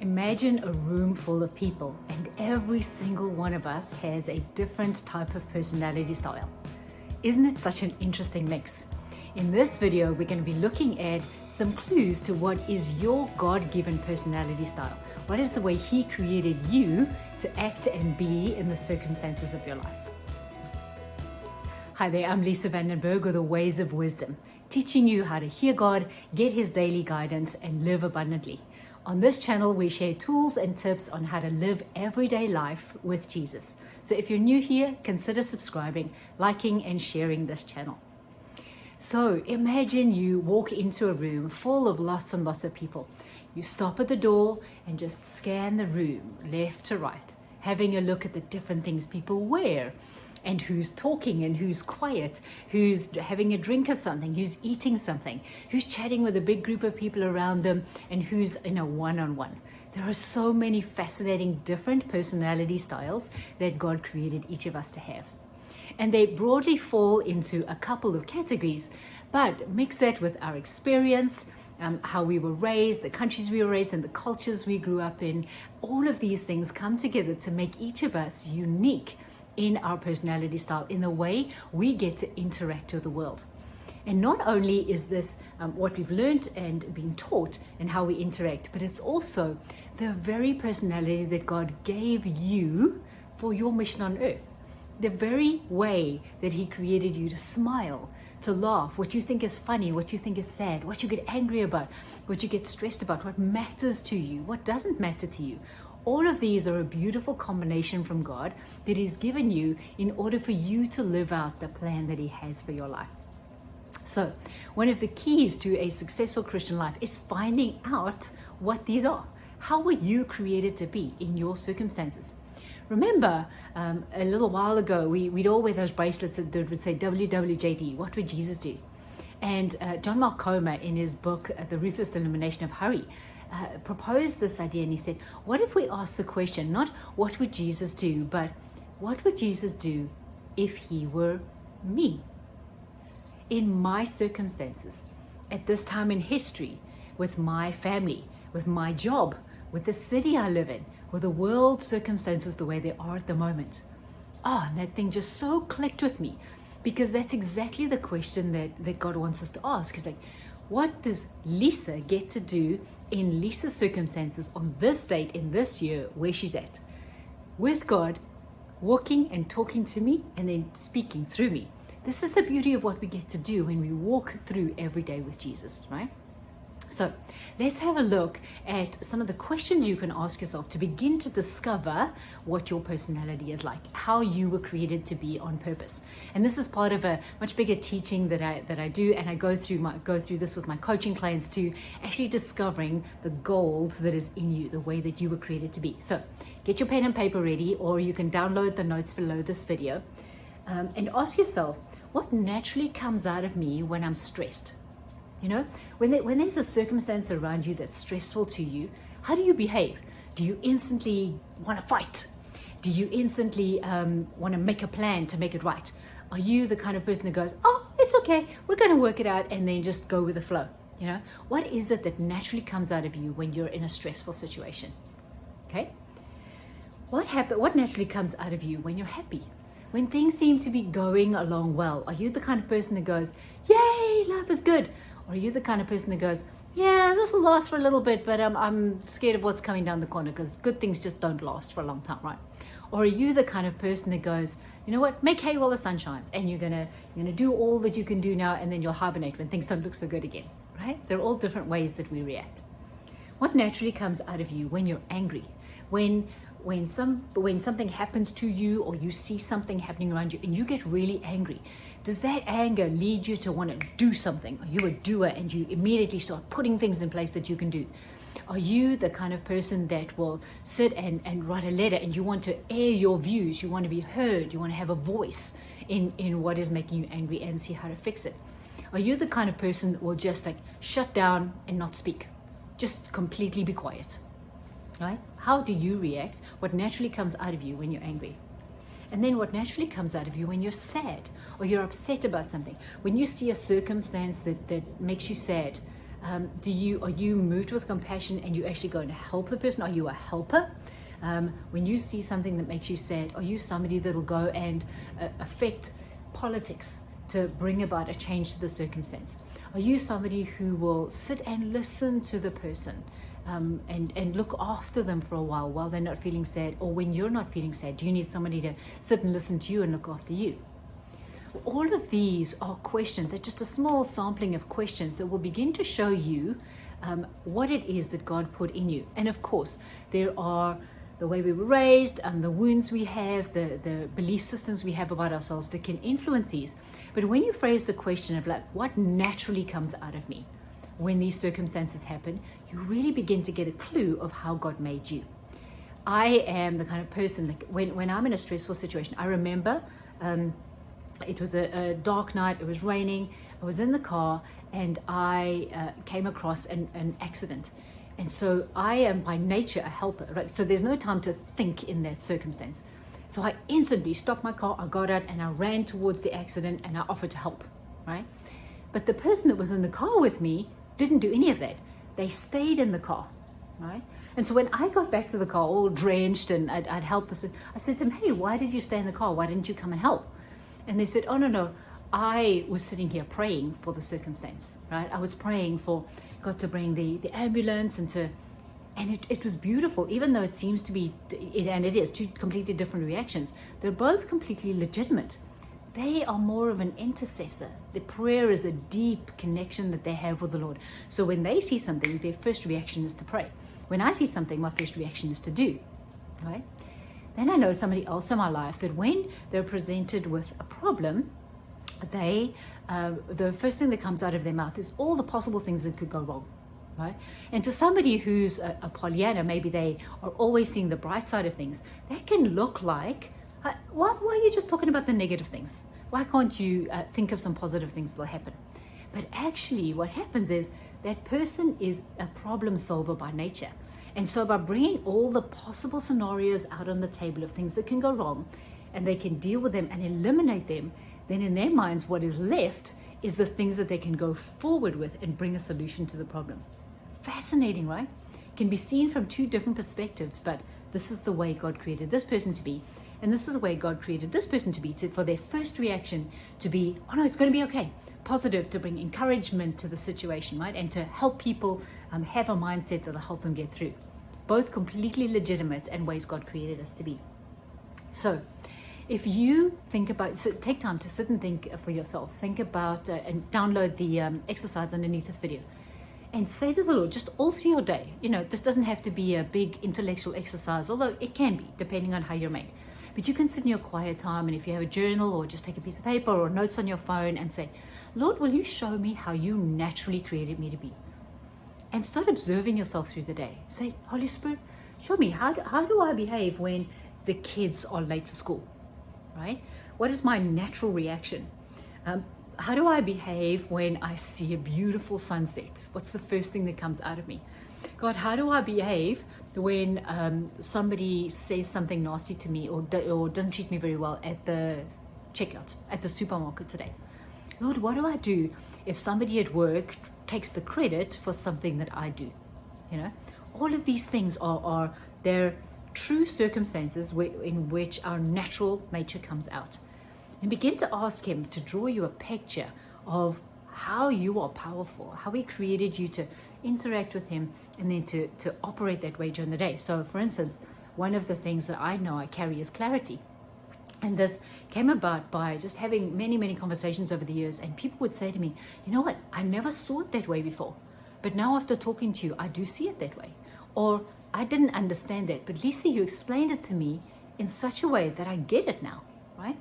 Imagine a room full of people, and every single one of us has a different type of personality style. Isn't it such an interesting mix? In this video, we're going to be looking at some clues to what is your God-given personality style. What is the way He created you to act and be in the circumstances of your life? Hi there, I'm Lisa Berg with the Ways of Wisdom, teaching you how to hear God, get His daily guidance, and live abundantly. On this channel, we share tools and tips on how to live everyday life with Jesus. So if you're new here, consider subscribing, liking, and sharing this channel. So imagine you walk into a room full of lots and lots of people. You stop at the door and just scan the room left to right, having a look at the different things people wear, and who's talking and who's quiet, who's having a drink of something, who's eating something, who's chatting with a big group of people around them, and who's in a one-on-one. There are so many fascinating different personality styles that God created each of us to have. And they broadly fall into a couple of categories, but mix that with our experience, how we were raised, the countries we were raised in, the cultures we grew up in. All of these things come together to make each of us unique in our personality style, in the way we get to interact with the world. And not only is this what we've learned and been taught and how we interact, but it's also the very personality that God gave you for your mission on earth. The very way that He created you to smile, to laugh, what you think is funny, what you think is sad, what you get angry about, what you get stressed about, what matters to you, what doesn't matter to you. All of these are a beautiful combination from God that He's given you in order for you to live out the plan that He has for your life. So, one of the keys to a successful Christian life is finding out what these are. How were you created to be in your circumstances? Remember, a little while ago, we'd all wear those bracelets that would say WWJD, what would Jesus do? And John Mark Comer, in his book, The Ruthless Elimination of Hurry, proposed this idea, and he said, what if we ask the question, not what would Jesus do, but what would Jesus do if He were me? In my circumstances, at this time in history, with my family, with my job, with the city I live in, with the world circumstances the way they are at the moment. And that thing just so clicked with me, because that's exactly the question that God wants us to ask. It's like, what does Lisa get to do in Lisa's circumstances on this date in this year where she's at? With God walking and talking to me and then speaking through me. This is the beauty of what we get to do when we walk through every day with Jesus, right? So let's have a look at some of the questions you can ask yourself to begin to discover what your personality is like, how you were created to be on purpose. And this is part of a much bigger teaching that I do, and I go through this with my coaching clients too, actually discovering the gold that is in you, the way that you were created to be. So get your pen and paper ready, or you can download the notes below this video, and ask yourself, what naturally comes out of me when I'm stressed? You know, when there's a circumstance around you that's stressful to you, how do you behave? Do you instantly want to fight? Do you instantly want to make a plan to make it right? Are you the kind of person that goes, oh, it's okay, we're going to work it out, and then just go with the flow? You know, what is it that naturally comes out of you when you're in a stressful situation? Okay? What naturally comes out of you when you're happy? When things seem to be going along well, are you the kind of person that goes, yay, life is good? Or are you the kind of person that goes, yeah, this will last for a little bit, but I'm scared of what's coming down the corner, because good things just don't last for a long time, right? Or are you the kind of person that goes, you know what, make hay while the sun shines, and you're gonna do all that you can do now, and then you'll hibernate when things don't look so good again, right? They're all different ways that we react. What naturally comes out of you when you're angry? When something happens to you, or you see something happening around you and you get really angry, does that anger lead you to want to do something? Are you a doer and you immediately start putting things in place that you can do? Are you the kind of person that will sit and write a letter, and you want to air your views, you want to be heard, you want to have a voice in what is making you angry and see how to fix it? Are you the kind of person that will just shut down and not speak? Just completely be quiet, right? How do you react? What naturally comes out of you when you're angry? And then what naturally comes out of you when you're sad or you're upset about something? When you see a circumstance that makes you sad, Are you moved with compassion and you actually go and help the person? Are you a helper? When you see something that makes you sad, are you somebody that'll go and affect politics to bring about a change to the circumstance? Are you somebody who will sit and listen to the person and look after them for a while they're not feeling sad? Or when you're not feeling sad, do you need somebody to sit and listen to you and look after you? All of these are questions. They're just a small sampling of questions that will begin to show you what it is that God put in you. And of course, there are the way we were raised, the wounds we have, the belief systems we have about ourselves that can influence these. But when you phrase the question of like, what naturally comes out of me when these circumstances happen, you really begin to get a clue of how God made you. I am the kind of person, like when I'm in a stressful situation, I remember it was a dark night, it was raining, I was in the car, and I came across an accident. And so I am by nature a helper, right? So there's no time to think in that circumstance. So I instantly stopped my car, I got out and I ran towards the accident and I offered to help, right? But the person that was in the car with me didn't do any of that. They stayed in the car, right? And so when I got back to the car all drenched and I'd helped this, I said to them, hey, why did you stay in the car? Why didn't you come and help? And they said, oh, no, I was sitting here praying for the circumstance, right? I was praying for God to bring the ambulance and it was beautiful, even though it seems to be, and it is, two completely different reactions. They're both completely legitimate. They are more of an intercessor. The prayer is a deep connection that they have with the Lord. So when they see something, their first reaction is to pray. When I see something, my first reaction is to do, right? Then I know somebody else in my life that when they're presented with a problem, the first thing that comes out of their mouth is all the possible things that could go wrong, right? And to somebody who's a Pollyanna, maybe they are always seeing the bright side of things. That can look like, why are you just talking about the negative things? Why can't you think of some positive things that will happen? But actually what happens is that person is a problem solver by nature. And so by bringing all the possible scenarios out on the table of things that can go wrong, and they can deal with them and eliminate them, then in their minds, what is left is the things that they can go forward with and bring a solution to the problem. Fascinating, right? Can be seen from two different perspectives, but this is the way God created this person to be. And this is the way God created this person to be, for their first reaction to be, oh no, it's going to be okay. Positive, to bring encouragement to the situation, right? And to help people have a mindset that will help them get through. Both completely legitimate and ways God created us to be. So, if you think about, so take time to sit and think for yourself. Think about and download the exercise underneath this video. And say to the Lord, just all through your day, this doesn't have to be a big intellectual exercise, although it can be, depending on how you're made. But you can sit in your quiet time, and if you have a journal or just take a piece of paper or notes on your phone and say, Lord, will you show me how you naturally created me to be? And start observing yourself through the day. Say, Holy Spirit, show me, how do I behave when the kids are late for school? Right? What is my natural reaction? How do I behave when I see a beautiful sunset? What's the first thing that comes out of me? God, how do I behave when somebody says something nasty to me or doesn't treat me very well at the checkout at the supermarket today? Lord, what do I do if somebody at work takes the credit for something that I do? All of these things are they're true circumstances in which our natural nature comes out. And begin to ask Him to draw you a picture of how you are powerful, how He created you to interact with Him, and then to operate that way during the day. So, for instance, one of the things that I know I carry is clarity. And this came about by just having many, many conversations over the years. And people would say to me, you know what, I never saw it that way before. But now after talking to you, I do see it that way. Or I didn't understand that, but Lisa, you explained it to me in such a way that I get it now, right?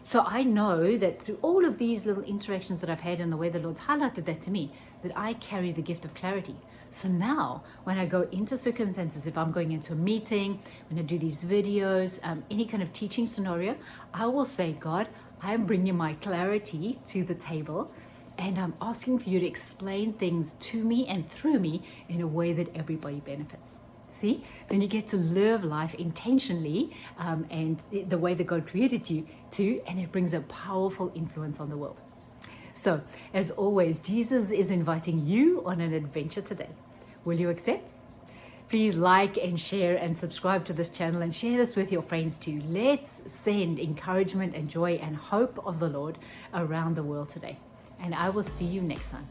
So I know that through all of these little interactions that I've had and the way the Lord's highlighted that to me, that I carry the gift of clarity. So now when I go into circumstances, if I'm going into a meeting, when I do these videos, any kind of teaching scenario, I will say, God, I'm bringing my clarity to the table, and I'm asking for you to explain things to me and through me in a way that everybody benefits. See, then you get to live life intentionally and the way that God created you to, and it brings a powerful influence on the world. So, as always, Jesus is inviting you on an adventure today. Will you accept? Please like and share and subscribe to this channel and share this with your friends too. Let's send encouragement and joy and hope of the Lord around the world today. And I will see you next time.